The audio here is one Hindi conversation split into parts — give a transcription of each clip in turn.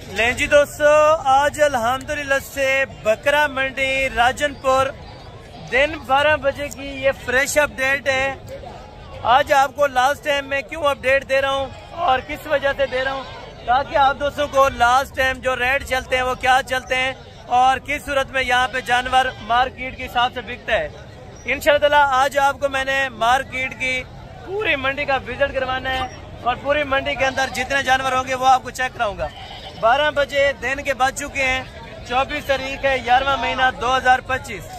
लें जी दोस्तों, आज अल्हम्दुलिल्लाह से बकरा मंडी राजनपुर दिन 12 बजे की ये फ्रेश अपडेट है। आज आपको लास्ट टाइम में क्यों अपडेट दे रहा हूँ और किस वजह से दे रहा हूँ, ताकि आप दोस्तों को लास्ट टाइम जो रेट चलते हैं वो क्या चलते हैं और किस सूरत में यहाँ पे जानवर मार्केट के हिसाब से बिकता है। इंशाअल्लाह आज आपको मैंने मार्केट की पूरी मंडी का विजिट करवाना है और पूरी मंडी के अंदर जितने जानवर होंगे वो आपको चेक कराऊंगा। 12 बजे दिन के बज चुके हैं, 24 तारीख है 11वां महीना 2025।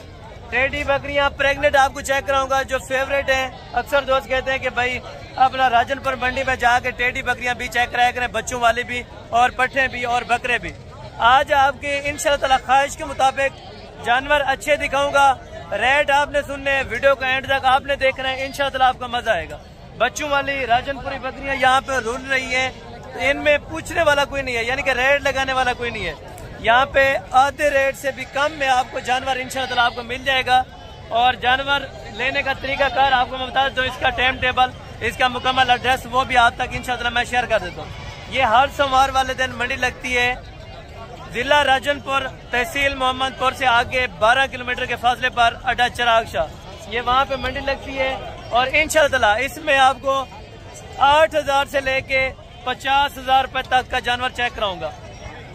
टेडी बकरियां प्रेग्नेंट आपको चेक कराऊंगा जो फेवरेट हैं। अक्सर दोस्त कहते हैं कि भाई अपना राजनपुर मंडी में जाके टेडी बकरियां भी चेक कराया करें, बच्चों वाली भी और पट्ठे भी और बकरे भी। आज आपकी इंशाअल्लाह ख्वाहिश के मुताबिक जानवर अच्छे दिखाऊंगा। रेट आपने सुनने हैं, वीडियो का एंड तक आपने देखना है, इंशाअल्लाह आपको मजा आएगा। बच्चों वाली राजनपुरी बकरियां यहाँ पे रुल रही है, इनमें पूछने वाला कोई नहीं है, यानी कि रेट लगाने वाला कोई नहीं है। यहाँ पे आधे रेट से भी कम में आपको जानवर इंशाअल्लाह आपको मिल जाएगा। और जानवर लेने का तरीका कार आपको मैं बता दूं, इसका टाइम टेबल, इसका मुकम्मल एड्रेस वो भी आप तक इंशाअल्लाह मैं शेयर कर देता हूँ। ये हर सोमवार वाले दिन मंडी लगती है, जिला राजनपुर, तहसील मोहम्मदपुर से आगे 12 किलोमीटर के फासले पर अड्डा चिराग शाह, ये वहाँ पे मंडी लगती है। और इंशाअल्लाह इसमें आपको 8,000 से लेके 50,000 रुपए तक का जानवर चेक कराऊंगा।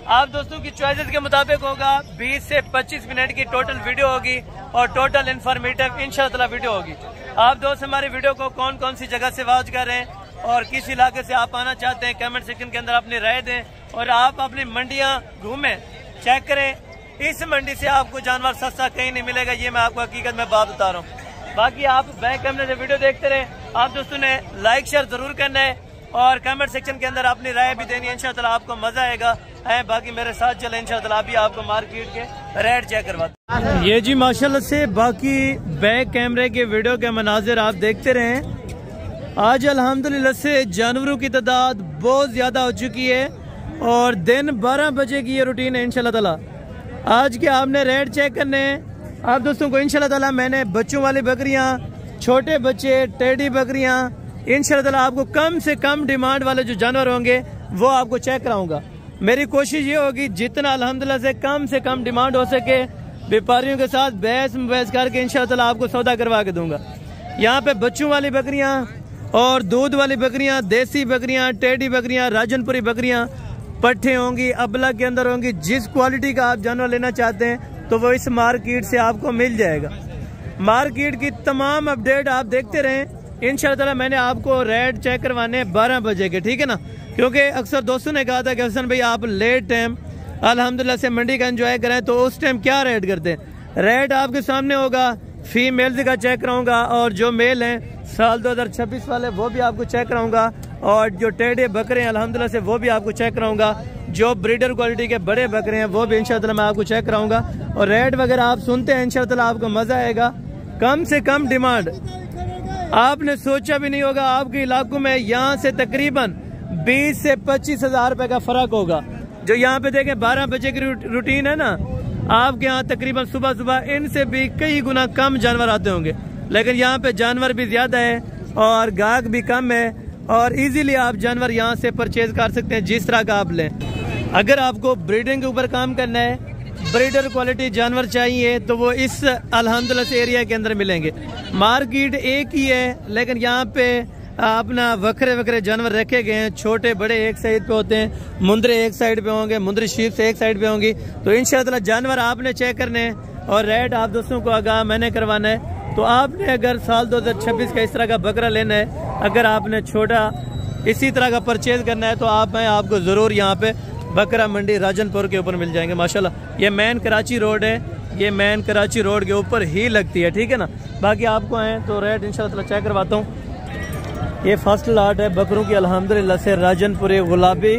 आप दोस्तों की चॉइसेस के मुताबिक होगा। 20 से 25 मिनट की टोटल वीडियो होगी और टोटल इन्फॉर्मेटिव इंशाअल्लाह वीडियो होगी। आप दोस्त हमारी वीडियो को कौन कौन सी जगह से वॉच कर रहे हैं और किस इलाके से आप आना चाहते हैं, कमेंट सेक्शन के अंदर अपनी राय दें और आप अपनी मंडियां घूमें, चेक करें। इस मंडी से आपको जानवर सस्ता कहीं नहीं मिलेगा, ये मैं आपको हकीकत में बात बता रहा हूँ। बाकी आप बैक कैमरे से वीडियो देखते रहे। आप दोस्तों ने लाइक शेयर जरूर करना है और कमेंट सेक्शन के अंदर अपनी राय भी देनी है, इंशाअल्लाह आपको मजा आएगा। बाकी मेरे साथ चले इंशाअल्लाह, अभी आपको मार्केट के रेट चेक करवाते हैं। ये जी माशाल्लाह से बाकी बैक कैमरे के वीडियो के मनाजिर आप देखते रहे। आज अल्हम्दुलिल्लाह से जानवरों की तादाद बहुत ज्यादा हो चुकी है और दिन 12 बजे की ये रूटीन है इंशाअल्लाह ताला। आज के आपने रेट चेक करने हैं आप दोस्तों को। इंशाअल्लाह ताला मैंने बच्चों वाली बकरियां, छोटे बच्चे, टेडी बकरियां, इंशाअल्लाह ताला आपको कम से कम डिमांड वाले जो जानवर होंगे वो आपको चेक कराऊंगा। मेरी कोशिश ये होगी जितना अल्हम्दुलिल्लाह से कम डिमांड हो सके व्यापारियों के साथ बहस करके इंशाअल्लाह ताला आपको सौदा करवा के दूंगा। यहाँ पे बच्चों वाली बकरियां और दूध वाली बकरियां, देसी बकरियां, टेडी बकरियां, राजनपुरी बकरियां पट्ठे होंगी, अबला के अंदर होंगी। जिस क्वालिटी का आप जानवर लेना चाहते हैं तो वो इस मार्केट से आपको मिल जाएगा। मार्केट की तमाम अपडेट आप देखते रहें। इंशाअल्लाह मैंने आपको रेट चेक करवाने 12 बजे के, ठीक है ना, क्योंकि अक्सर दोस्तों ने कहा था कि हसन भाई आप लेट टाइम अल्हम्दुलिल्लाह से मंडी का एंजॉय करें, तो उस टाइम क्या रेट करते हैं। रेट आपके सामने होगा। फीमेल्स का चेक कराऊंगा और जो मेल हैं साल 2026 वाले वो भी आपको चेक कराऊंगा और जो टेढ़े बकरे हैं अल्हम्दुलिल्लाह से वो भी आपको चेक कराऊंगा। जो ब्रीडर क्वालिटी के बड़े बकरे हैं वो भी इंशाअल्लाह मैं आपको चेक कराऊंगा। और रेट वगैरह आप सुनते हैं, इंशाअल्लाह आपको मजा आएगा। कम से कम डिमांड आपने सोचा भी नहीं होगा। आपके इलाकों में यहाँ से तकरीबन 20 से 25,000 रुपए का फर्क होगा। जो यहाँ पे देखें 12 बजे की रूटीन है ना, आपके यहाँ तकरीबन सुबह सुबह इनसे भी कई गुना कम जानवर आते होंगे, लेकिन यहाँ पे जानवर भी ज्यादा है और गाहक भी कम है और इजीली आप जानवर यहाँ से परचेज कर सकते हैं जिस तरह का आप लें। अगर आपको ब्रीडिंग के ऊपर काम करना है, ब्रीडर क्वालिटी जानवर चाहिए, तो वो इस अल्हम्दुलिल्लाह से एरिया के अंदर मिलेंगे। मार्केट एक ही है लेकिन यहाँ पे अपना वक्रे वक्रे जानवर रखे गए हैं। छोटे बड़े एक साइड पे होते हैं, मुंदरे एक साइड पे होंगे, मुंदरी शीप से एक साइड पे होंगी। तो इंशाअल्लाह जानवर आपने चेक करने हैं और रेट आप दोस्तों को आगाह मैंने करवाना है। तो आपने अगर साल 2026 का इस तरह का बकरा लेना है, अगर आपने छोटा इसी तरह का परचेज करना है, तो मैं आपको जरूर यहाँ पे बकरा मंडी राजनपुर के ऊपर मिल जाएंगे माशाल्लाह। ये मेन कराची रोड है, ये मेन कराची रोड के ऊपर ही लगती है, ठीक है ना। बाकी आपको आए तो रेट इंशाल्लाह चेक करवाता हूँ। ये फर्स्ट लॉट है बकरों की अल्हम्दुलिल्लाह से राजनपुरी गुलाबी,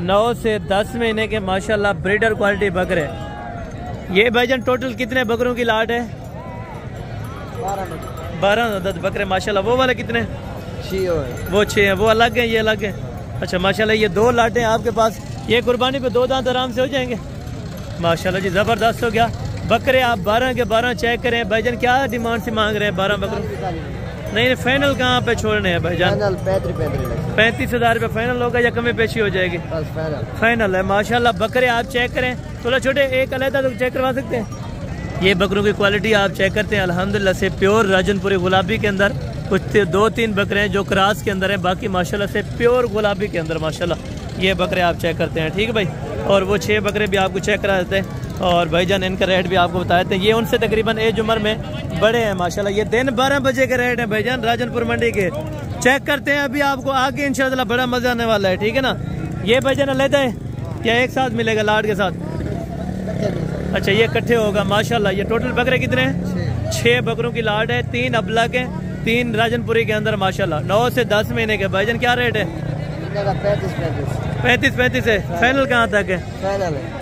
9 से 10 महीने के माशाल्लाह ब्रीडर क्वालिटी बकरे। ये भाईजान टोटल कितने बकरों की लाट है? 12 बकरे माशाल्लाह। वो वाले कितने? 6 है। वो 6 है, वो अलग है, ये अलग है। अच्छा माशाल्लाह, ये 2 लाटें आपके पास। ये कुर्बानी पे 2 दांत आराम से हो जाएंगे माशाल्लाह जी, जबरदस्त हो गया। बकरे आप 12 के 12 चेक करें। भाईजान क्या डिमांड से मांग रहे हैं 12 बकरों? नहीं फाइनल कहाँ पे छोड़ने हैं भाईजान? 35,000 रुपये फाइनल होगा या कमी पेशी हो जाएगी? फाइनल है माशाल्लाह। बकरे आप चेक करें, थोड़ा छोटे एक अलहदा तो चेक करवा सकते हैं। ये बकरों की क्वालिटी आप चेक करते हैं अल्हम्दुलिल्लाह से प्योर राजनपुरी गुलाबी के अंदर कुछ 2-3 बकरे हैं जो क्रास के अंदर हैं, बाकी माशाल्लाह से प्योर गुलाबी के अंदर माशाल्लाह ये बकरे आप चेक करते हैं। ठीक है भाई, और वो 6 बकरे भी आपको चेक करा देते हैं और भाईजान इनका रेट भी आपको बता देते हैं। ये उनसे तकरीबन एज उम्र में बड़े हैं माशाल्लाह। ये दिन 12 बजे के रेट है भाईजान राजनपुर मंडी के, चेक करते हैं। अभी आपको आगे इंशाल्लाह बड़ा मजा आने वाला है। ठीक है ना, ये भाईजान अलग है क्या एक साथ मिलेगा लाड के साथ? अच्छा ये इकट्ठे होगा माशाल्लाह। ये टोटल बकरे कितने हैं? 6 बकरों की लाड है, 3 अबला के, 3 राजनपुरी के अंदर माशाल्लाह। 9 से 10 महीने के। भाईजान क्या रेट है? 35 है। फाइनल कहाँ तक है?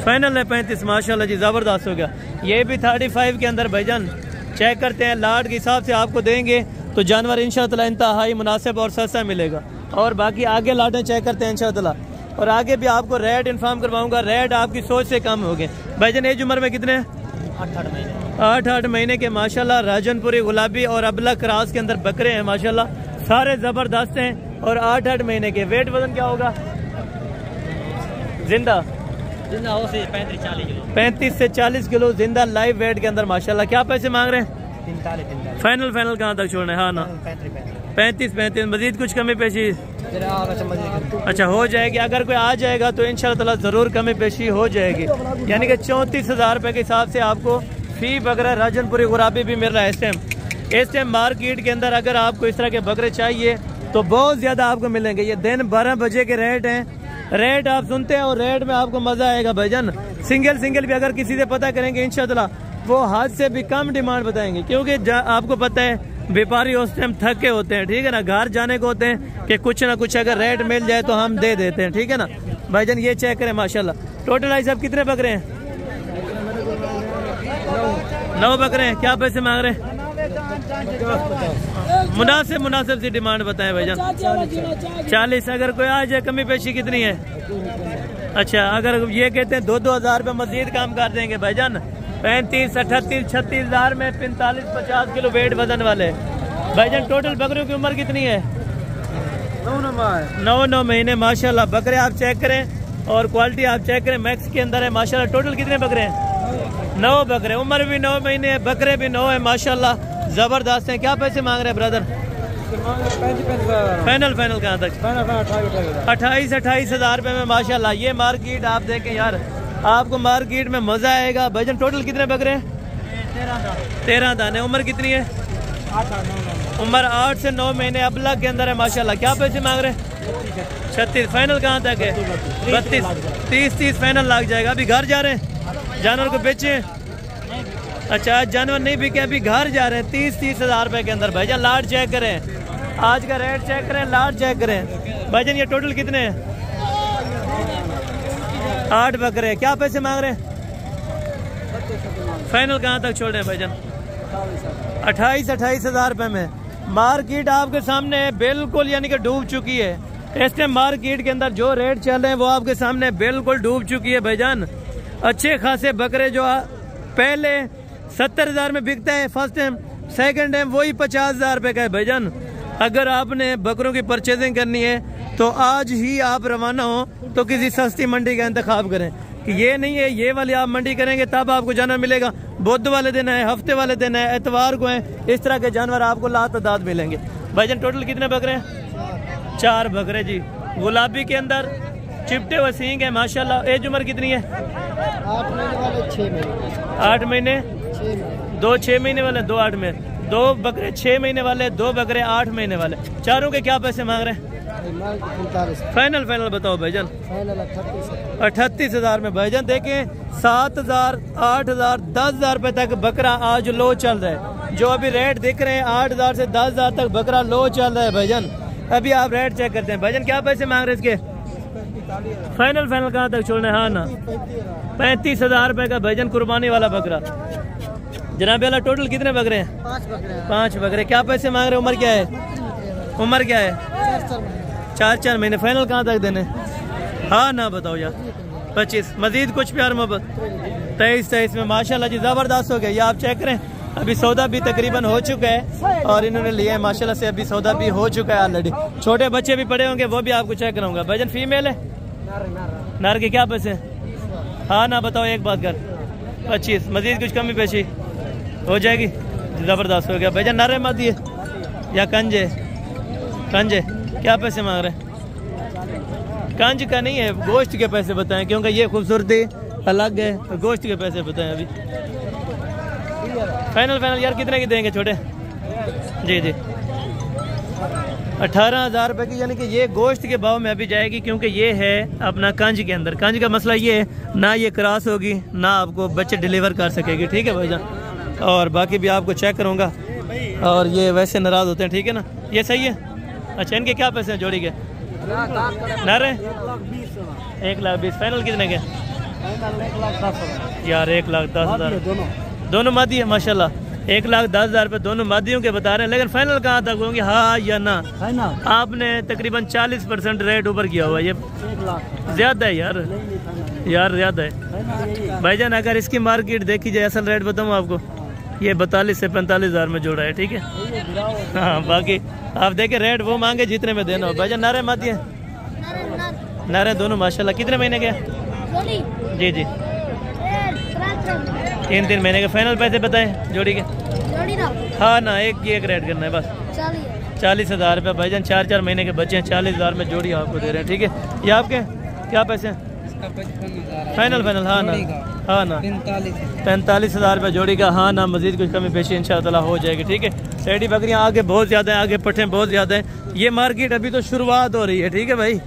फाइनल है 35 माशाल्लाह जी, जबरदस्त हो गया। ये भी 35 के अंदर भाईजान चेक करते हैं। लाड के हिसाब से आपको देंगे तो जानवर इंशाअल्लाह इंतहाई मुनासिब और सस्ता मिलेगा। और बाकी आगे लाडें चेक करते हैं इंशाअल्लाह, और आगे भी आपको रेट इन्फॉर्म करवाऊंगा। रेट आपकी सोच से कम हो गए। भाईजान एज उम्र में कितने हैं? 8 महीने के माशाल्लाह। राजनपुरी गुलाबी और अबला क्रास के अंदर बकरे हैं माशाल्लाह, सारे जबरदस्त हैं और 8 महीने के। वेट वजन क्या होगा जिंदा? हो से 35 से 40 किलो जिंदा लाइव वेट के अंदर माशाल्लाह। क्या पैसे मांग रहे हैं? 43। फाइनल कहाँ तक छोड़ने? हाँ ना 35 मजीद कुछ कमी पेशी? अच्छा हो जाएगी, अगर कोई आ जाएगा तो इंशाअल्लाह जरूर कमी पेशी हो जाएगी। यानी कि 34,000 रुपये के हिसाब से आपको फी बकरा राजनपुरी गुलाबी भी मिल रहा है इस टाइम मार्केट के अंदर। अगर आपको इस तरह के बकरे चाहिए तो बहुत ज्यादा आपको मिलेंगे। ये दिन 12 बजे के रेट हैं। रेट आप सुनते हैं और रेट में आपको मजा आएगा भाईजान। सिंगल भी अगर किसी से पता करेंगे इंशाअल्लाह वो हाथ से भी कम डिमांड बताएंगे, क्योंकि आपको पता है व्यापारी उस टाइम थके होते हैं। ठीक है ना, घर जाने को होते हैं कि कुछ ना कुछ अगर रेट मिल जाए तो हम दे देते हैं। ठीक है ना भाईजान, ये चेक करें माशाल्लाह। टोटल भाई साहब कितने बकरे हैं? 9 बकरे हैं। क्या पैसे मांग रहे हैं? मुनासिब सी डिमांड बताएं भाईजान। 40। अगर कोई आ जाए कमी पेशी कितनी है? अच्छा अगर ये कहते हैं 2-2 हज़ार रुपये मजीद काम कर देंगे भाईजान। 35, 38, 36,000 में 45-50 किलो वेट वजन वाले भाईजान। टोटल बकरियों की उम्र कितनी है? 9 महीने माशाल्लाह। बकरे आप चेक करें और क्वालिटी आप चेक करें, मैक्स के अंदर है माशाल्लाह। टोटल कितने बकरे हैं? 9 बकरे। उम्र भी 9 महीने है, बकरे भी 9 है माशाल्लाह, जबरदस्त है। क्या पैसे मांग रहे हैं ब्रदर? फाइनल कहाँ तक? 28,000 रुपये में माशाल्लाह। ये मार्केट आप देखें यार, आपको मार्केट में मजा आएगा भाईजान। टोटल कितने बकरे हैं? 13 दाने। उम्र कितनी है? 8 उम्र 8 से 9 महीने अबला के अंदर है माशाल्लाह। क्या पैसे मांग रहे हैं? 36। फाइनल कहाँ तक है? 32, 30 फाइनल लग जाएगा। अभी घर जा रहे हैं, जानवर को बेचे? अच्छा आज जानवर नहीं बिके, अभी घर जा रहे हैं। 30 हज़ार रुपये के अंदर भाईजान। लाड चेक करें, आज का रेट चेक करें, लाड चेक करें भाईजान। ये टोटल कितने हैं? 8 बकरे। क्या पैसे मांग रहे हैं? फाइनल कहाँ तक छोड़ रहे हैं भाईजान? 28 हज़ार रुपये में। मार्केट आपके सामने है बिल्कुल, यानी कि डूब चुकी है। इस टाइम मार्केट के अंदर जो रेट चल रहे हैं वो आपके सामने बिल्कुल डूब चुकी है भाईजान। अच्छे खासे बकरे जो पहले 70,000 में बिकता है फर्स्ट टाइम, सेकंड टाइम वही 50,000 रुपये का है भाईजान। अगर आपने बकरों की परचेजिंग करनी है तो आज ही आप रवाना हो तो किसी सस्ती मंडी का इंतखाब करें। कि ये नहीं है ये वाली आप मंडी करेंगे तब आपको जानवर मिलेगा। बुध वाले दिन है, हफ्ते वाले दिन है, एतवार को है, इस तरह के जानवर आपको लातादाद मिलेंगे भाईजान। टोटल कितने बकरे हैं? 4 बकरे जी। गुलाबी के अंदर चिपटे हुए सींग है माशाल्लाह। एज उम्र कितनी है? 8 महीने। 2 6 महीने वाले, 2 8 में। 2 बकरे 6 महीने वाले, 2 बकरे 8 महीने वाले। चारों के क्या पैसे मांग रहे हैं? फाइनल बताओ भाईजान। 38 हज़ार में भाईजान। देखें 7,000, 8,000, 10,000 रुपए तक बकरा आज लो चल रहा है। जो अभी रेट दिख रहे हैं 8,000 से 10,000 तक बकरा लो चल रहा है भाईजान। अभी आप रेट चेक करते हैं भाईजान। क्या पैसे मांग रहे हैं इसके? फाइनल कहाँ तक छोड़ना है? हाँ ना 35 हज़ार रुपए का भाईजान कुर्बानी वाला बकरा। जनाब अल्लाह टोटल कितने बकरे हैं? 5 बकरे। क्या पैसे मांग रहे हैं? उम्र क्या है? 4 महीने। फाइनल कहाँ तक देने? हाँ ना बताओ यार। 25। मजीद कुछ प्यार मोहब्बत? 23 में माशाल्लाह जी जबरदस्त हो गया। ये आप चेक करें, अभी सौदा भी तकरीबन हो चुका है और इन्होंने लिया है माशाल्लाह से, अभी सौदा भी हो चुका है ऑलरेडी। छोटे बच्चे भी पड़े होंगे, वो भी आपको चेक कराऊंगा। भाईजान फीमेल है, नार के क्या पैसे? हाँ ना बताओ, एक बात कर 25, मजीद कुछ कमी पेशी हो जाएगी? ज़बरदस्त हो गया। भाईजान नारे मत दिए या कंजे? कंजे क्या पैसे मांग रहे हैं? कंज का नहीं है, गोश्त के पैसे बताएं, क्योंकि ये खूबसूरती अलग है, तो गोश्त के पैसे बताएं अभी। फाइनल यार कितने की देंगे छोटे? जी 18,000 रुपये की, यानी कि ये गोश्त के भाव में अभी जाएगी, क्योंकि ये है अपना कंज के अंदर। कंज का मसला ये है ना ये क्रॉस होगी ना आपको बच्चे डिलीवर कर सकेगी, ठीक है भाईजान। और बाकी भी आपको चेक करूँगा। और ये वैसे नाराज़ होते हैं, ठीक है ना? ये सही है। अच्छा इनके क्या पैसे हैं जोड़ी के? नारे 1,20,000। फाइनल कितने के? यार 1,10,000 दोनों मादी है माशाल्लाह। 1,10,000 रुपये दोनों मादियों के बता रहे हैं, लेकिन फाइनल कहाँ तक होंगे? हाँ या ना? आपने तकरीबन 40% रेट ऊपर किया हुआ, ये ज्यादा है यार, ज्यादा है भाईजान। अगर इसकी मार्केट देखी जाए, असल रेट बताऊँ आपको, ये 42 से 45,000 में जोड़ा है, ठीक है। हाँ बाकी आप देखे रेट वो मांगे जितने में देना हो। भाईजान नारे मादी है? नारे दोनों माशाल्लाह। कितने महीने के? जी 3 महीने के। फाइनल पैसे बताएं जोड़ी के? हाँ ना, एक रेट करना है बस 40,000 रुपये। भाईजान 4 महीने के बच्चे हैं, 40,000 में जोड़ी आपको दे रहे हैं, ठीक है। ये आपके क्या पैसे हैं? फाइनल हाँ ना 45,000 रुपये जोड़ी का। हाँ ना, मजीद कुछ कमी पेशी इंशाअल्लाह हो जाएगी, ठीक है। सैडी बकरियाँ आगे बहुत ज़्यादा है, आगे पट्ठे बहुत ज़्यादा है। ये मार्केट अभी तो शुरुआत हो रही है, ठीक है भाई।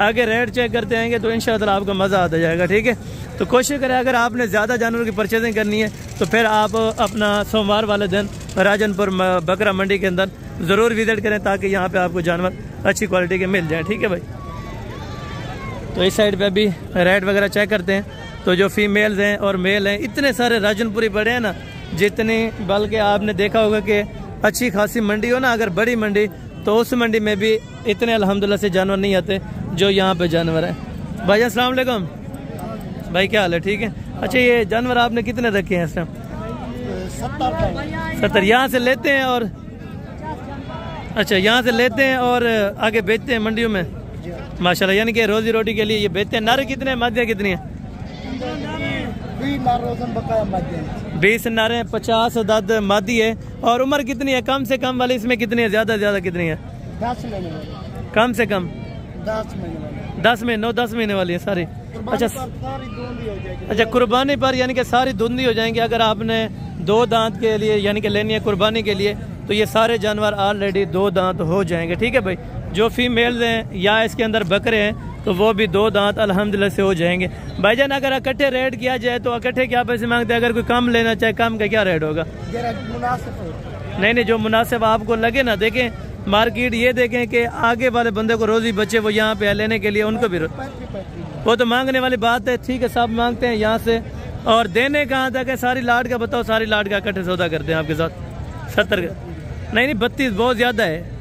आगे रेट चेक करते आएंगे तो इंशाअल्लाह आपको मज़ा आता जाएगा, ठीक है। तो कोशिश करें, अगर आपने ज़्यादा जानवरों की परचेजिंग करनी है तो फिर आप अपना सोमवार वाले दिन राजनपुर बकरा मंडी के अंदर ज़रूर विज़िट करें, ताकि यहाँ पे आपको जानवर अच्छी क्वालिटी के मिल जाए, ठीक है भाई। तो इस साइड पे अभी रेट वगैरह चेक करते हैं। तो जो फीमेल्स हैं और मेल हैं, इतने सारे राजनपुरी बड़े हैं ना, जितने, बल्कि आपने देखा होगा कि अच्छी खासी मंडी हो ना, अगर बड़ी मंडी, तो उस मंडी में भी इतने अल्हम्दुलिल्लाह से जानवर नहीं आते जो यहाँ पे जानवर हैं। भाई अस्सलाम वालेकुम भाई, क्या हाल है? ठीक है। अच्छा ये जानवर आपने कितने रखे हैं इस टाइम? 70। यहाँ से लेते हैं और अच्छा यहाँ से लेते हैं और आगे बेचते हैं मंडियों में माशाल्लाह, यानी कि रोजी रोटी के लिए ये बेचते हैं। नारे कितने हैं, मादियाँ कितनी हैं? 20 नारे, 50 अदद मादी है। और उम्र कितनी है? कम से कम वाली इसमें कितनी है, ज्यादा ज्यादा कितनी है? 10 महीने वाली। कम से कम 10 महीने वाली। 10 महीने वाली है सारी। अच्छा कुर्बानी पर यानी कि सारी धुंधी हो जाएंगी। अगर आपने 2 दांत के लिए यानी कि लेनी है कुर्बानी के लिए, तो ये सारे जानवर ऑलरेडी 2 दांत हो जाएंगे, ठीक है भाई। जो फीमेल्स हैं या इसके अंदर बकरे हैं तो वो भी 2 दांत अल्हम्दुलिल्लाह से हो जाएंगे। भाईजान अगर इकट्ठे रेट किया जाए तो इकट्ठे क्या पैसे मांगते हैं? अगर कोई कम लेना चाहे, कम का क्या रेट होगा? नहीं जो मुनासिब आपको लगे ना। देखें मार्केट, ये देखें कि आगे वाले बंदे को रोजी बचे, वो यहाँ पे लेने के लिए उनको भी वो तो मांगने वाली बात है, ठीक है। सब मांगते हैं यहाँ से, और देने कहाँ तक है? सारी लाट का बताओ, सारी लाट का इकट्ठे सौदा करते हैं आपके साथ 70 का? नहीं 32 बहुत ज्यादा है।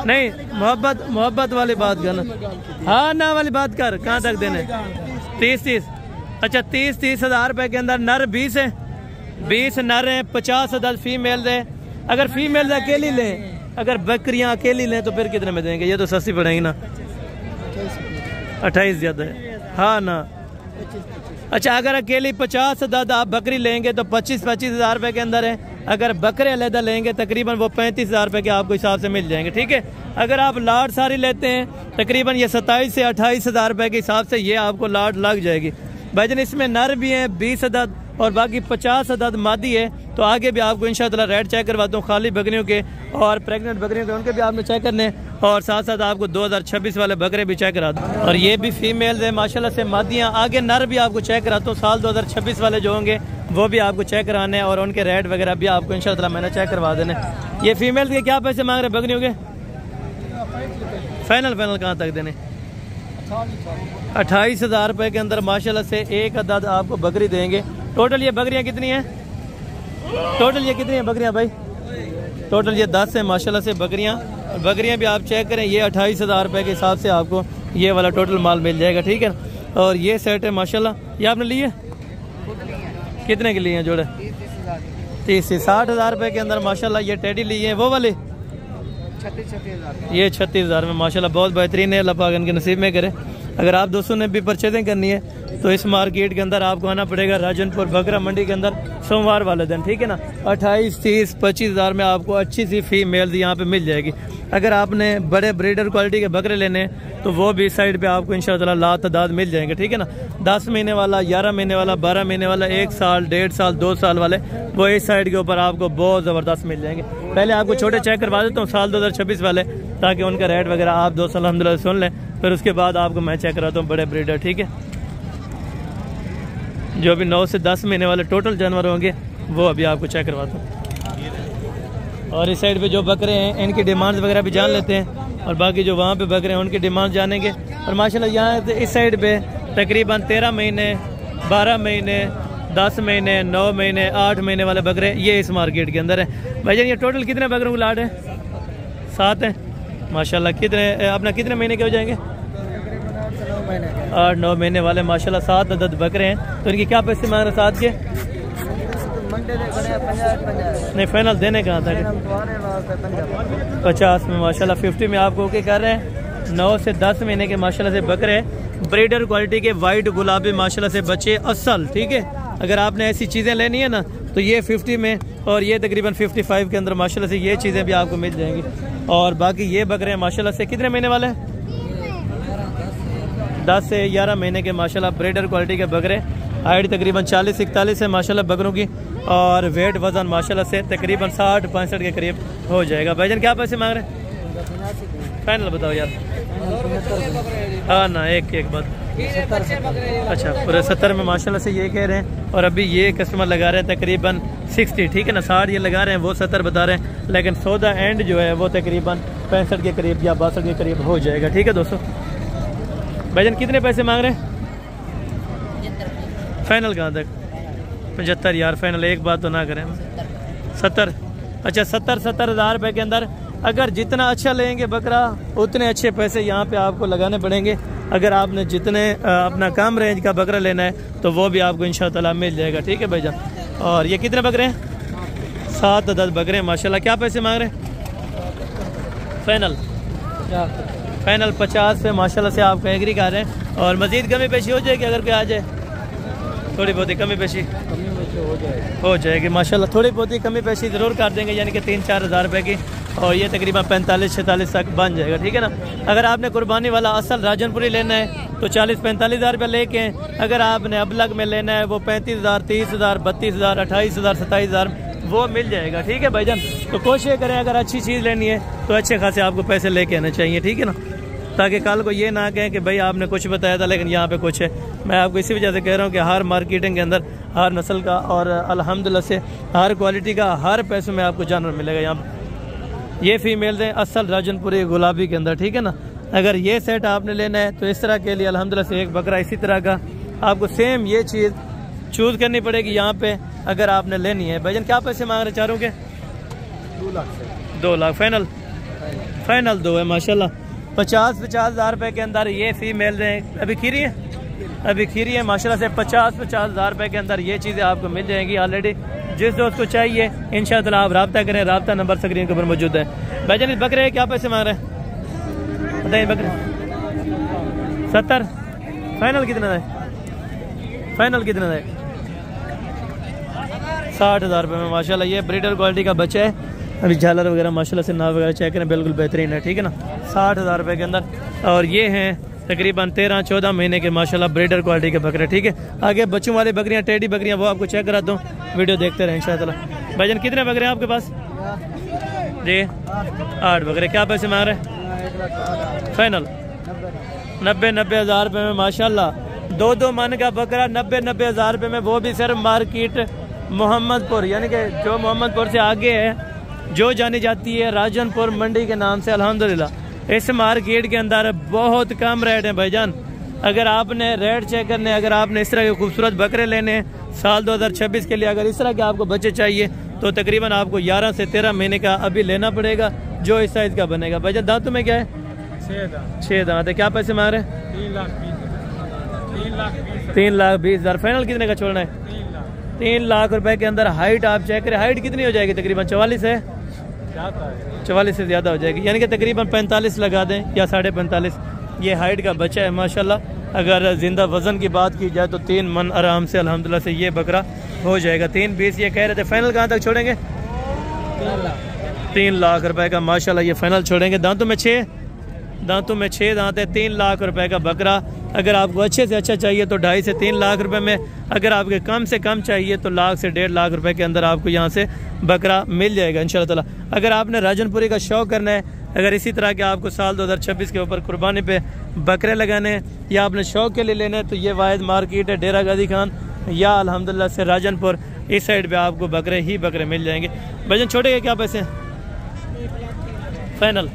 नहीं मोहब्बत वाली बात कर ना, हाँ ना वाली बात कर। कहाँ तक देने? 30। अच्छा 30 हज़ार रुपए के अंदर नर 20 है, 20 नर है, 50 अदद फीमेल है। अगर फीमेल अकेली लें, अगर बकरियां अकेली लें तो फिर कितने में देंगे? ये तो सस्ती पड़ेगी ना। 28 ज्यादा है, हाँ ना। अच्छा अगर अकेली 50 अदद आप बकरी लेंगे तो 25 हज़ार रुपए के अंदर है। अगर बकरे अलहदा लेंगे तकरीबन वो 35 हज़ार रुपए के आपको हिसाब से मिल जाएंगे, ठीक है। अगर आप लाट सारी लेते हैं तकरीबन ये 27 से 28 हज़ार रुपए के हिसाब से ये आपको लाट लग जाएगी। भाईजान इसमें नर भी हैं 20 अदद और बाकी 50 अदद मादी है। तो आगे भी आपको इंशाअल्लाह रेट चेक करवाता हूँ, खाली बकरियों के और प्रेग्नेंट बकरियों के, उनके भी आपने चेक करने, और साथ साथ आपको 2026 वाले बकरे भी चेक करा दूँ। और ये भी फीमेल्स है माशाल्लाह से मादियाँ। आगे नर भी आपको चेक कराता हूँ, साल 2026 वाले जो होंगे वो भी आपको चेक कराने और उनके रेट वगैरह भी आपको इंशाअल्लाह मैंने चेक करवा देने। ये फीमेल्स के क्या पैसे मांग रहे हैं बकरियों के? फाइनल कहाँ तक देने? 28 हज़ार रुपए के अंदर माशाल्लाह से एक अदद आपको बकरी देंगे। टोटल ये बकरियां कितनी हैं? टोटल ये कितनी हैं बकरियां भाई? टोटल ये 10 है माशाल्लाह से बकरियां। बकरियां भी आप चेक करें, ये 28 हज़ार रुपए के हिसाब से आपको ये वाला टोटल माल मिल जाएगा, ठीक है। और ये सेट है माशाल्लाह। ये आपने लिए कितने के लिए हैं जोड़े? 30 से 60,000 रुपये के अंदर माशाल्लाह ये टेडी लिए हैं। वो वाले 36,000 ये 36,000 में माशाल्लाह बहुत बेहतरीन है। अल्लाह पाक इनके नसीब में करे। अगर आप दोस्तों ने भी परचेजिंग करनी है तो इस मार्केट के अंदर आपको आना पड़ेगा राजनपुर बकरा मंडी के अंदर सोमवार वाले दिन, ठीक है ना। 28, 30, 25,000 में आपको अच्छी सी फीमेल यहाँ पे मिल जाएगी। अगर आपने बड़े ब्रीडर क्वालिटी के बकरे लेने हैं तो वो भी इस साइड पे आपको इंशाअल्लाह लातादाद मिल जाएंगे, ठीक है ना। 10 महीने वाला, 11 महीने वाला, 12 महीने वाला, 1 साल, 1.5 साल, 2 साल वाले वो इस साइड के ऊपर आपको बहुत ज़बरदस्त मिल जाएंगे। पहले आपको छोटे चेक करवा देता हूँ साल 2026 वाले, ताकि उनका रेट वगैरह आप दोस्तों अल्हम्दुलिल्लाह सुन लें। फिर उसके बाद आपको मैं चेक कराता हूँ बड़े ब्रीडर, ठीक है। जो अभी 9 से 10 महीने वाले टोटल जानवर होंगे वो अभी आपको चेक करवाता हूँ। और इस साइड पे जो बकरे हैं इनकी डिमांड्स वगैरह भी जान लेते हैं, और बाकी जो वहाँ पे बकरे हैं उनकी डिमांड जानेंगे। और माशाल्लाह यहाँ इस साइड पे तकरीबन 13 महीने, 12 महीने, 10 महीने, 9 महीने, 8 महीने वाले बकरे ये इस मार्केट के अंदर है। भाईजान ये टोटल कितने बकरों को लाट है? 7 हैं माशाल्लाह। कितने अपना कितने महीने के हो जाएंगे? 8-9 महीने वाले माशाल्लाह 7 अदद बकरे हैं। तो इनकी क्या पैसे मांग रहे 7 के? नहीं फाइनल देने कहाँ था? 50 में माशाल्लाह। 50 में आपको ओके कर रहे हैं। 9 से 10 महीने के माशाल्लाह से बकरे ब्रीडर क्वालिटी के वाइट गुलाबी माशाल्लाह से बच्चे असल, ठीक है। अगर आपने ऐसी चीज़ें लेनी है ना तो ये 50 में, और ये तकरीबन 55 के अंदर माशाल्लाह से ये चीज़ें भी आपको मिल जाएंगी। और बाकी ये बकरे माशाल्लाह से कितने महीने वाले? 10 से 11 महीने के माशाल्लाह ब्रीडर क्वालिटी के बकरे। हाइट तकरीबन 40-41 है माशाल्लाह बकरों की, और वेट वजन माशाल्लाह से तकरीबन 60-65 के करीब हो जाएगा। भाईजान क्या पैसे मांग रहे हैं? फाइनल बताओ यार। हाँ ना, एक बात। अच्छा पूरे 70 में माशाल्लाह से ये कह रहे हैं। और अभी ये कस्टमर लगा रहे हैं तकरीबन 60, ठीक है ना। 60 ये लगा रहे हैं, वो 70 बता रहे हैं, लेकिन सौदा एंड जो है वो तकरीबन 65 के करीब या 62 के करीब हो जाएगा, ठीक है दोस्तों। भाईजान कितने पैसे मांग रहे हैं? फाइनल कहाँ तक? 75 यार फाइनल। एक बात तो ना करें। 70? अच्छा 70,000 रुपये के अंदर अगर जितना अच्छा लेंगे बकरा उतने अच्छे पैसे यहाँ पे आपको लगाने पड़ेंगे। अगर आपने जितने अपना कम रेंज का बकरा लेना है तो वो भी आपको इंशाअल्लाह मिल जाएगा, ठीक है भाईजान। और ये कितने बकरे हैं? 7 अदद बकरे हैं माशाल्लाह। क्या पैसे मांग रहे हैं? फाइनल 50 पे माशाल्लाह से आपको एग्री कर रहे हैं। और मज़ीद कमी पेशी हो जाएगी अगर कोई आ जाए? थोड़ी बहुत ही कमी पेशी हो जाएगी माशाल्लाह। थोड़ी बहुत ही कमी पेशी ज़रूर कर देंगे, यानी कि 3-4 हज़ार रुपये की। और ये तकरीबन 45-46 तक बन जाएगा, ठीक है ना। अगर आपने कुर्बानी वाला असल राजनपुरी लेना है तो 40-45 हज़ार रुपये लेके। अगर आपने अबलग में लेना है वो 35,000, 30,000, 32,000, 28,000, 27,000 वो मिल जाएगा, ठीक है भाईजान। तो कोशिश करें अगर अच्छी चीज़ लेनी है तो अच्छे खासे आपको पैसे लेके आने चाहिए, ठीक है ना, ताकि कल को ये ना कहें कि भाई आपने कुछ बताया था लेकिन यहाँ पे कुछ है। मैं आपको इसी वजह से कह रहा हूँ कि हर मार्केटिंग के अंदर हर नस्ल का और अल्हम्दुलिल्लाह से हर क्वालिटी का हर पैसों में आपको जानवर मिलेगा। यहाँ पर ये फीमेल है असल राजनपुरी गुलाबी के अंदर, ठीक है ना। अगर ये सेट आपने लेना है तो इस तरह के लिए अल्हम्दुलिल्लाह से एक बकरा इसी तरह का आपको सेम ये चीज़ चूज़ करनी पड़ेगी यहाँ पे अगर आपने लेनी है। भाईजान क्या पैसे मांग रहे चारों के? 2 लाख फाइनल। फाइनल 2 है माशाल्लाह। 50 हज़ार रुपये के अंदर ये फीमेल है। अभी खीरी है? अभी खीरी है माशाल्लाह से। 50 हज़ार रुपये के अंदर ये चीज़ें आपको मिल जाएंगी ऑलरेडी। जिस दोस्त को चाहिए इंशाअल्लाह आप रब्ता करें। रब्ता नंबर स्क्रीन के ऊपर मौजूद है। भाईजान इस बकरे क्या पैसे मांग रहे हैं बताइए? बकरे 70 फाइनल कितना है? फाइनल कितना है? 60,000 रुपये में माशाल्लाह। ये ब्रीडर क्वालिटी का बच्चा है। अभी झालर वगैरह माशाल्लाह से नाव वगैरह चेक करें, बिल्कुल बेहतरीन है, ठीक है ना। 60,000 रुपये के अंदर। और ये हैं तकरीबन 13-14 महीने के माशाल्लाह ब्रीडर क्वालिटी के बकरे, ठीक है। आगे बच्चों वाली बकरियां, टेडी बकरियां, वो आपको चेक कराता हूँ, वीडियो देखते रहें इंशाअल्लाह। भाईजान कितने बकरे हैं आपके पास? जी 8 बकरे। क्या पैसे मांग रहे हैं? फाइनल 90 हज़ार रुपये में माशाल्लाह। 2 मन का बकरा 90 हज़ार रुपये में, वो भी सिर्फ मार्केट मोहम्मदपुर, यानी कि जो मोहम्मदपुर से आगे है, जो जानी जाती है राजनपुर मंडी के नाम से। अल्हम्दुलिल्लाह इस मार्केट के अंदर बहुत कम रेट है भाईजान। अगर आपने रेट चेक करने, अगर आपने इस तरह के खूबसूरत बकरे लेने साल 2026 के लिए, अगर इस तरह के आपको बच्चे चाहिए तो तकरीबन आपको 11 से 13 महीने का अभी लेना पड़ेगा, जो इस साइज़ का बनेगा। भाईजान दांतों में क्या है? 6 दांत है। क्या पैसे मार रहे हैं? 3,20,000। फाइनल कितने का छोड़ना है? 3 लाख रुपए के अंदर। हाइट आप चेक करें, हाइट कितनी हो जाएगी? तकरीबन 44 है, 44 से ज़्यादा हो जाएगी, यानी कि तकरीबन 45 लगा दें या 45.5। ये हाइट का बच्चा है माशाल्लाह। अगर ज़िंदा वज़न की बात की जाए तो 3 मन आराम से अल्हम्दुलिल्लाह से ये बकरा हो जाएगा। 3.20 ये कह रहे थे। फाइनल कहाँ तक छोड़ेंगे? 3 लाख रुपए का माशाल्लाह ये फाइनल छोड़ेंगे। दांतों में 6 दांत है। 3 लाख रुपए का बकरा। अगर आपको अच्छे से अच्छा चाहिए तो 2.5 से 3 लाख रुपए में, अगर आपके कम से कम चाहिए तो 1 लाख से 1.5 लाख रुपए के अंदर आपको यहाँ से बकरा मिल जाएगा इंशाल्लाह ताला। अगर आपने राजनपुरी का शौक़ करना है, अगर इसी तरह के आपको साल 2026 के ऊपर कुर्बानी पे बकरे लगाने हैं या आपने शौक़ के लिए लेने हैं तो ये वाहिद मार्केट है डेरा गाजी खान या अल्हम्दुलिल्लाह से राजनपुर, इस साइड पे आपको बकरे ही बकरे मिल जाएंगे। भजन छोटे के क्या पैसे हैं? फाइनल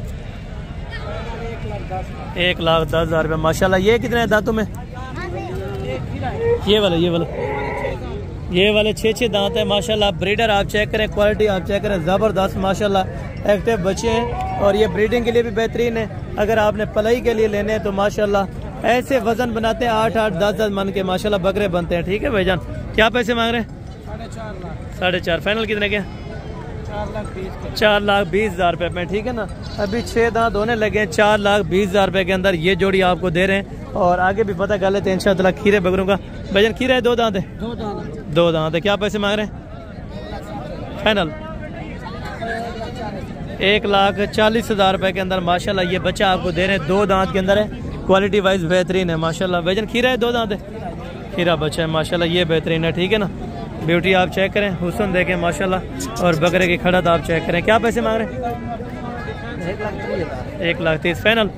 1,10,000 रुपये माशाल्लाह। ये कितने हैं दांतों में? ये वाले 6 दांत है माशाल्लाह। ब्रीडर आप चेक करें, क्वालिटी आप चेक करें, ज़बरदस्त माशाल्लाह। एक्टिव बच्चे हैं और ये ब्रीडिंग के लिए भी बेहतरीन है। अगर आपने पलाई के लिए लेने हैं तो माशाल्लाह ऐसे वजन बनाते हैं 8-8, 10-10 मन के माशाल्लाह बकरे बनते हैं। ठीक है भाईजान, क्या पैसे मांग रहे हैं? 4.5। फाइनल कितने के? 4,20,000 रुपये में। ठीक है ना, अभी 6 दांत होने लगे हैं। 4,20,000 रुपये के अंदर ये जोड़ी आपको दे रहे हैं। और आगे भी पता कर लेते हैं इंशाअल्लाह खीरे बकरों का। भजन खीरा है 2 दांत है? 2 दांत है। क्या पैसे मांग रहे हैं? फाइनल 1,40,000 रुपये के अंदर माशाल्लाह ये बच्चा आपको दे रहे हैं। 2 दांत के अंदर है, क्वालिटी वाइज बेहतरीन है माशाल्लाह। भजन खीरा है 2 दांत है, खीरा बच्चा है माशाल्लाह, ये बेहतरीन है। ठीक है ना, ब्यूटी आप चेक करें, हुस्न देखें माशाल्लाह। और बकरे की खड़त आप चेक करें। क्या पैसे मांग रहे हैं? 1,30,000। फाइनल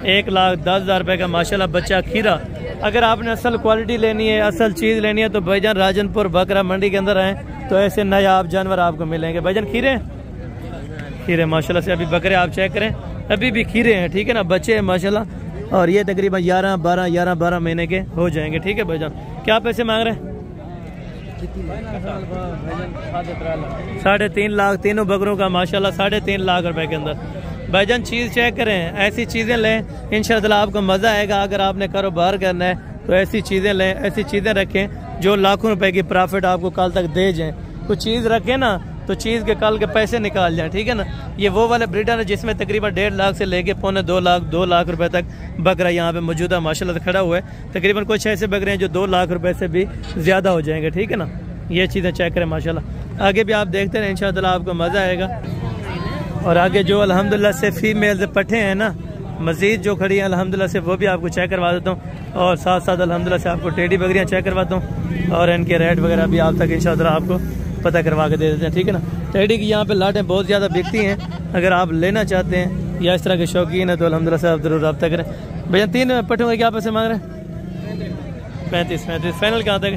1,10,000 रुपये का माशाल्लाह बच्चा खीरा। अगर आपने असल क्वालिटी लेनी है, असल चीज़ लेनी है तो भाईजान राजनपुर बकरा मंडी के अंदर आए तो ऐसे नायाब जानवर आपको मिलेंगे। भाईजान खीरे माशाल्लाह से अभी बकरे आप चेक करें, अभी भी खीरे हैं। ठीक है ना, बच्चे हैं माशाल्लाह। और ये तकरीबन 11-12 महीने के हो जाएंगे। ठीक है भाईजान, क्या पैसे मांग रहे हैं? 3.5 लाख तीनों बकरों का माशाल्लाह। 3.5 लाख रुपए के अंदर भाईजान चीज़ चेक करें, ऐसी चीज़ें लें इंशाअल्लाह आपको मज़ा आएगा। अगर आपने कारोबार करना है तो ऐसी चीज़ें लें, ऐसी चीज़ें रखें जो लाखों रुपए की प्रॉफिट आपको कल तक दे जाएं। कुछ चीज़ रखें ना तो चीज़ के कल के पैसे निकाल जाएं। ठीक है ना, ये वो वाले ब्रीडर है जिसमें तकरीबन 1.5 लाख से लेके 2 लाख रुपए तक बकरा यहाँ पे मौजूदा माशाल्लाह से खड़ा हुआ है। तकरीबन कुछ ऐसे बकरे हैं जो 2 लाख रुपए से भी ज़्यादा हो जाएंगे। ठीक है ना, ये चीज़ें चेक करें माशाल्लाह। आगे भी आप देखते रहें इंशाअल्लाह आपको मज़ा आएगा। और आगे जो अल्हम्दुलिल्लाह से फीमेल पट्ठे हैं ना मज़ीद जो खड़ी हैं अल्हम्दुलिल्लाह से, वो भी आपको चेक करवा देता हूँ। और साथ साथ अल्हम्दुलिल्लाह से आपको टेडी बकरियाँ चेक करवाता हूँ और इनके रेट वगैरह भी आप तक इंशाअल्लाह आपको पता करवा के दे देते हैं। ठीक है ना, टेडी की यहाँ पे लाटें बहुत ज़्यादा बिकती हैं। अगर आप लेना चाहते हैं या इस तरह के शौकीन है तो अल्हम्दुलिल्लाह से आप ज़रूर रब्ता करें। भैया 3 पट्ठों के क्या पैसे मांग रहे हैं? 35। फाइनल कहाँ तक?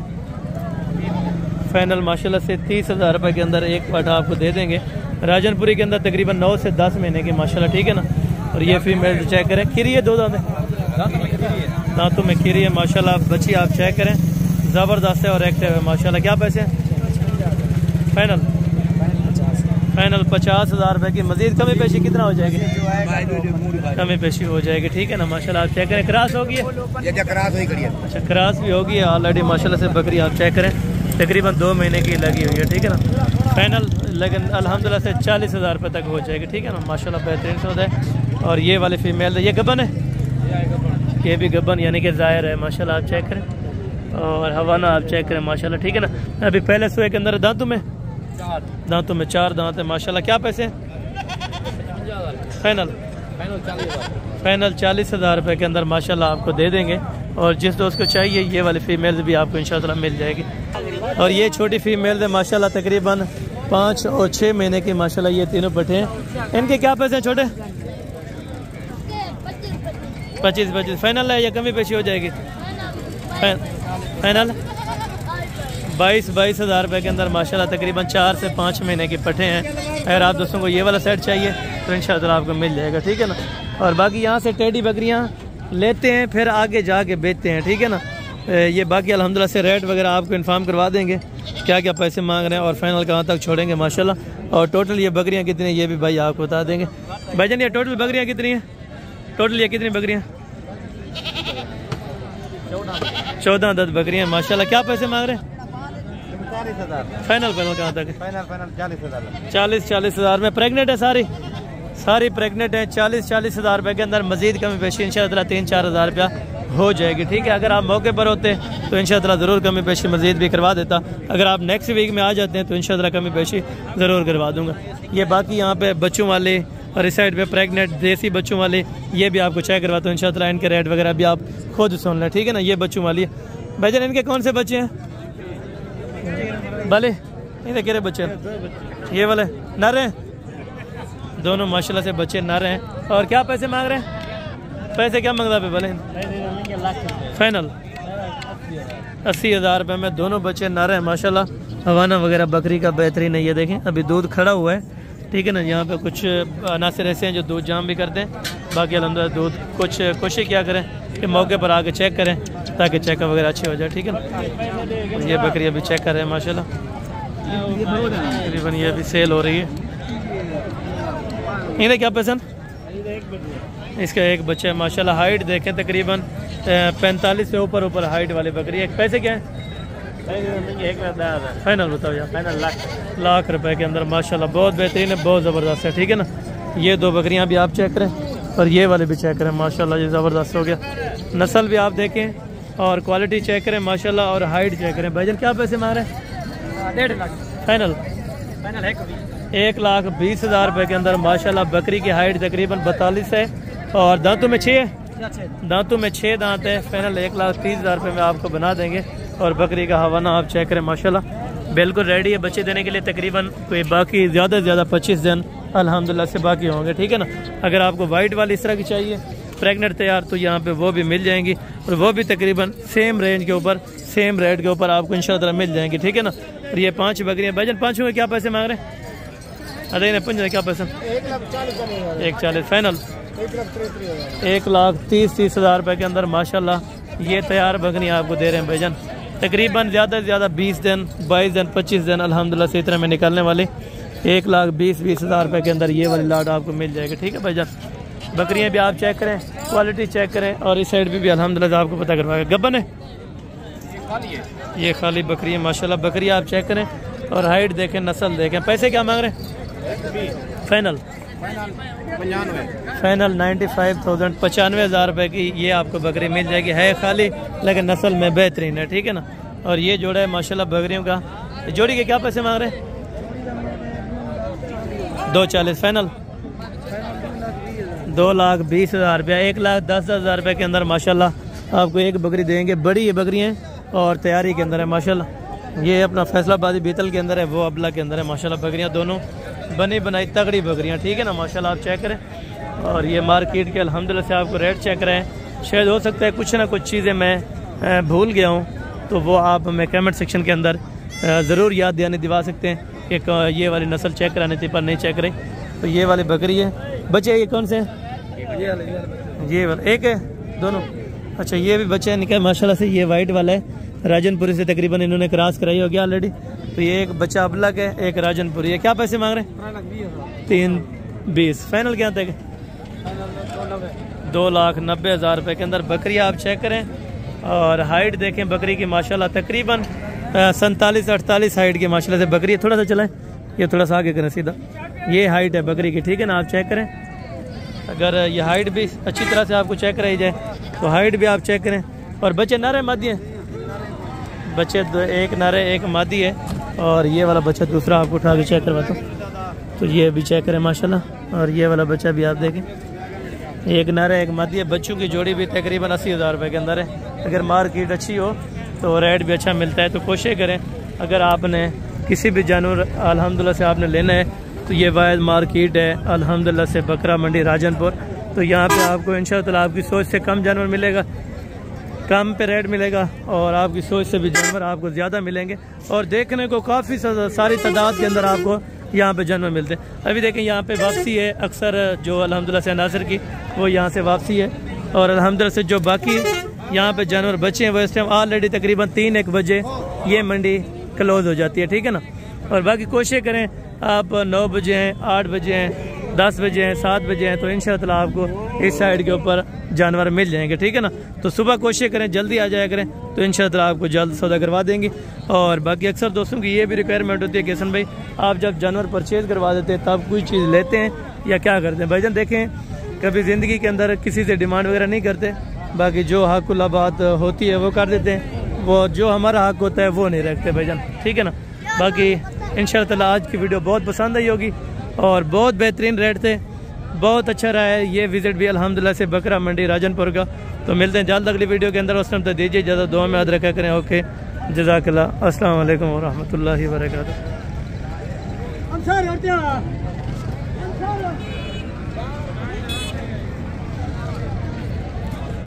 फाइनल माशाल्लाह से 30,000 रुपये के अंदर एक पट्ठा आपको दे देंगे। राजनपुरी के अंदर तकरीबन 9 से 10 महीने की माशाल्लाह। ठीक है ना, और ये फीमेल चेक करें, खीरी है 2 दांत है, दांतों में खीरी है माशाल्लाह। बच्ची आप चेक करें, ज़बरदस्त है और एक्टिव है माशाल्लाह। क्या पैसे हैं? फाइनल 50,000 रुपये की। मजीद कमी पेशी कितना हो जाएगी? कमी पेशी हो जाएगी। ठीक है ना माशाल्लाह, आप चेक करें। क्रॉस होगी है? अच्छा, क्रॉस भी होगी ऑलरेडी माशाल्लाह से बकरी आप चेक करें, तकरीबन 2 महीने की लगी हुई है। ठीक है ना, फाइनल लेकिन अल्हम्दुलिल्लाह से 40,000 रुपये तक हो जाएगी। ठीक है ना माशाल्लाह, बेहतरीन सौदा है। और ये वाले फीमेल है, ये गबन है, ये भी गबन यानी कि ज़ाहिर है माशाल्लाह, आप चेक करें। और हवाना आप चेक करें माशाल्लाह। ठीक है ना, अभी पहले सुए के अंदर दांतों में 4 दांत है माशाल्लाह। क्या पैसे? फाइनल 40,000 रुपये के अंदर माशाल्लाह आपको दे देंगे। और जिस दोस्त को चाहिए ये वाली फीमेल भी आपको इंशाअल्लाह मिल जाएगी। और ये छोटी फीमेल है माशाल्लाह, तकरीबन 5 और 6 महीने की माशाल्लाह ये तीनों पट्टे हैं। इनके क्या पैसे हैं छोटे? 25। फाइनल है या कमी पेशी हो जाएगी? फाइनल 22,000 रुपये के अंदर माशाल्लाह, तकरीबन 4 से 5 महीने के पट्टे हैं। अगर आप दोस्तों को ये वाला सेट चाहिए तो इंशाअल्लाह आपको मिल जाएगा। ठीक है ना, और बाकी यहाँ से टेडी बकरियाँ लेते हैं फिर आगे जाके बेचते हैं। ठीक है ना, ये बाकी अल्हम्दुलिल्लाह से रेट वगैरह आपको इन्फॉर्म करवा देंगे, क्या क्या पैसे मांग रहे हैं और फाइनल कहाँ तक छोड़ेंगे माशाल्लाह। और टोटल ये बकरियाँ कितनी है ये भी भाई आपको बता देंगे। भाईजान ये टोटल बकरियाँ कितनी हैं? टोटल ये कितनी बकरियाँ? 14 बकरियाँ माशाल्लाह। क्या पैसे मांग रहे हैं? 40,000 फाइनल फाइनल कहाँ तक है? फाइनल 40,000 40,000 में प्रेग्नेंट है सारी प्रेग्नेंट है। 40,000 रुपये के अंदर मजीद कमी पेशी इंशाअल्लाह 3-4 हज़ार रुपया हो जाएगी। ठीक है, अगर आप मौके पर होते तो इंशाअल्लाह ज़रूर कमी पेशी मजीद भी करवा देता। अगर आप नेक्स्ट वीक में आ जाते हैं तो इंशाअल्लाह कमी पेशी ज़रूर करवा दूंगा। ये बाकी यहाँ पे बच्चों वाले और इस साइड पे प्रेग्नेंट देसी बच्चों वाले ये भी आपको चेक करवाता हूँ इंशाअल्लाह। इनके रेट वगैरह भी आप खुद सुन लें, ठीक है ना। ये बच्चों वाली है भाईजान, इनके कौन से बच्चे हैं भले? इनके कितने बच्चे हैं? ये वाले नर हैं दोनों माशाल्लाह से बच्चे नर हैं। और क्या पैसे मांग रहे हैं? पैसे क्या मांगता पे भले? फाइनल 80,000 रुपये में दोनों बच्चे नर हैं माशाल्लाह। हवाना वगैरह बकरी का बेहतरीन है। ये देखें अभी दूध खड़ा हुआ है, ठीक है ना। यहाँ पे कुछ अनासर ऐसे हैं जो दूध जाम भी करते हैं। बाकी अल्हम्दुलिल्लाह दूध कुछ कोशिश क्या करें कि मौके पर आके चेक करें ताकि चेकअप वगैरह अच्छे हो जाए, ठीक है ना। ये बकरी अभी चेक कर रहे हैं माशाल्लाह, तकरीबन ये भी सेल हो रही है। इन्हें क्या पसंद? इसका एक बच्चा है माशाल्लाह। हाइट देखें तकरीबन 45 से ऊपर हाइट वाली बकरी है। पैसे क्या है? फाइनल बताओ यार। फाइनल लाख रुपए के अंदर माशाल्लाह बहुत बेहतरीन है, बहुत ज़बरदस्त है, ठीक है ना। ये दो बकरियां भी आप चेक करें और ये वाले भी चेक करें माशाल्लाह, ये ज़बरदस्त हो गया। नस्ल भी आप देखें और क्वालिटी चेक करें माशाल्लाह और हाइट चेक करें। भाईजान क्या पैसे मांग रहे हैं? 1.5 लाख फाइनल 1,20,000 रुपये के अंदर माशाल्लाह। बकरी की हाइट तकरीबन 42 है और दांतों में 6 दांत है। फाइनल 1,30,000 रुपये में आपको बना देंगे। और बकरी का हवाना आप चेक करें माशाल्लाह बिल्कुल रेडी है बच्चे देने के लिए। तकरीबन कोई बाकी ज़्यादा से ज़्यादा 25 दिन अल्हम्दुलिल्लाह से बाकी होंगे, ठीक है ना। अगर आपको वाइट वाली इस तरह की चाहिए प्रेग्नेंट तैयार तो यहाँ पे वो भी मिल जाएंगी और वो भी तकरीबन सेम रेंज के ऊपर सेम रेट के ऊपर आपको इंशाअल्लाह मिल जाएंगी, ठीक है ना। और ये 5 बकरियाँ भाईजान, 5 में क्या पैसे मांग रहे हैं? अरे नहीं 5 क्या पैसे? 1,40 फाइनल 1,30,000 रुपये के अंदर माशाल्लाह ये तैयार बकरियाँ आपको दे रहे हैं भाईजान। तकरीबन ज़्यादा से ज़्यादा 20 दिन 22 दिन 25 दिन अल्हम्दुलिल्लाह से इतना में निकलने वाले 1,20,000 रुपये के अंदर ये वाली लाट आपको मिल जाएगी, ठीक है भाईजान। बकरियाँ भी आप चेक करें, क्वालिटी चेक करें और इस साइड भी अल्हम्दुलिल्लाह आपको पता करवाएगा। गब्बन है ये खाली बकरी है माशाल्लाह। बकरी आप चेक करें और हाइट देखें, नस्ल देखें। पैसे क्या मांग रहे हैं? फाइनल 95,000 95,000 रुपये की ये आपको बकरी मिल जाएगी। है खाली लेकिन नस्ल में बेहतरीन है, ठीक है ना। और ये जोड़ा है माशाल्लाह बकरियों का। जोड़ी के क्या पैसे मांग रहे हैं? 2,40 फाइनल 2,20,000 रुपया 1,10,000 रुपये के अंदर माशाल्लाह आपको एक बकरी देंगे। बड़ी ये बकरी हैं और तैयारी के अंदर है माशाल्लाह। ये अपना फैसलाबादी बीतल के अंदर है, वो अबला के अंदर है माशाल्लाह। बकरियां दोनों बनी बनाई तगड़ी बकरियां, ठीक है ना माशाल्लाह। आप चेक करें और ये मार्केट के अल्हम्दुलिल्लाह से आपको रेट चेक करें। शायद हो सकता है कुछ ना कुछ चीज़ें मैं भूल गया हूँ तो वो आप हमें कमेंट सेक्शन के अंदर ज़रूर याद दिवा सकते हैं कि ये वाली नस्ल चेक करानी थी पर नहीं चेक रही। तो ये वाली बकरी है। बच्चे ये कौन से हैं? ये वाला एक है दोनों? अच्छा ये भी बच्चे निकले माशाल्लाह से। ये वाइट वाला है राजनपुरी से, तकरीबन इन्होंने क्रॉस कराई हो गया ऑलरेडी। तो ये एक बच्चा अबलक है, एक राजनपुरी है। क्या पैसे मांग रहे हैं? 3,20 फाइनल क्या तक? 2,90,000 रुपये के अंदर बकरी आप चेक करें और हाइट देखें बकरी की माशाल्लाह। तकरीबन 47-48 हाइट की माशाल्लाह से बकरी है। थोड़ा सा चलाएं, ये थोड़ा सा आगे करें सीधा। ये हाइट है बकरी की, ठीक है ना। आप चेक करें अगर ये हाइट भी अच्छी तरह से आपको चेक कराई जाए तो हाइट भी आप चेक करें। और बच्चे नारे मादी हैं, बच्चे एक नारे एक मादी है और ये वाला बच्चा दूसरा आपको उठा के चेक करवाता हूँ। तो ये भी चेक करें माशाल्लाह। और ये वाला बच्चा भी आप देखें, एक नारा एक मादी है। बच्चों की जोड़ी भी तकरीबन 80,000 रुपये के अंदर है। अगर मार्केट अच्छी हो तो रेट भी अच्छा मिलता है। तो कोशिश करें अगर आपने किसी भी जानवर अल्हम्दुलिल्लाह से आपने लेना है तो ये वायद मार्केट है अल्हम्दुलिल्लाह से बकरा मंडी राजनपुर। तो यहाँ पे आपको इंशाअल्लाह आपकी सोच से कम जानवर मिलेगा, कम पे रेट मिलेगा और आपकी सोच से भी जानवर आपको ज़्यादा मिलेंगे। और देखने को काफ़ी सारी तादाद के अंदर आपको यहाँ पे जानवर मिलते हैं। अभी देखें यहाँ पे वापसी है अक्सर जो अल्हम्दुलिल्लाह से नासिर की वो यहाँ से वापसी है। और अल्हम्दुलिल्लाह से जो बाकी यहाँ पे जानवर बचे हैं वो इस टाइम ऑलरेडी तकरीबन 3-1 बजे ये मंडी क्लोज हो जाती है, ठीक है ना। और बाकी कोशिश करें आप 9 बजे हैं 8 बजे हैं 10 बजे हैं 7 बजे हैं तो इंशाअल्लाह आपको इस साइड के ऊपर जानवर मिल जाएंगे, ठीक है ना। तो सुबह कोशिश करें जल्दी आ जाया करें तो इंशाअल्लाह आपको जल्द सौदा करवा देंगे। और बाकी अक्सर दोस्तों की ये भी रिक्वायरमेंट होती है कि हसन भाई आप जब जानवर परचेज़ करवा देते हैं तब कोई चीज़ लेते हैं या क्या करते हैं। भाईजान देखें कभी ज़िंदगी के अंदर किसी से डिमांड वगैरह नहीं करते, बाकी जो हक़ुल्ला बात होती है वो कर देते हैं, वो जो हमारा हक़ होता है वो नहीं रखते भाईजान, ठीक है ना। बाकी इंशाअल्लाह आज की वीडियो बहुत पसंद आई होगी और बहुत बेहतरीन रेट थे, बहुत अच्छा रहा है ये विज़िट भी अल्हम्दुलिल्लाह से बकरा मंडी राजनपुर का। तो मिलते हैं जल्द अगली वीडियो के अंदर, उस टाइम तक दीजिए ज़्यादा दुआ में याद रखा करें। ओके जज़ाकल्लाह, अस्सलाम वालेकुम व रहमतुल्लाहि व बरकातुहू।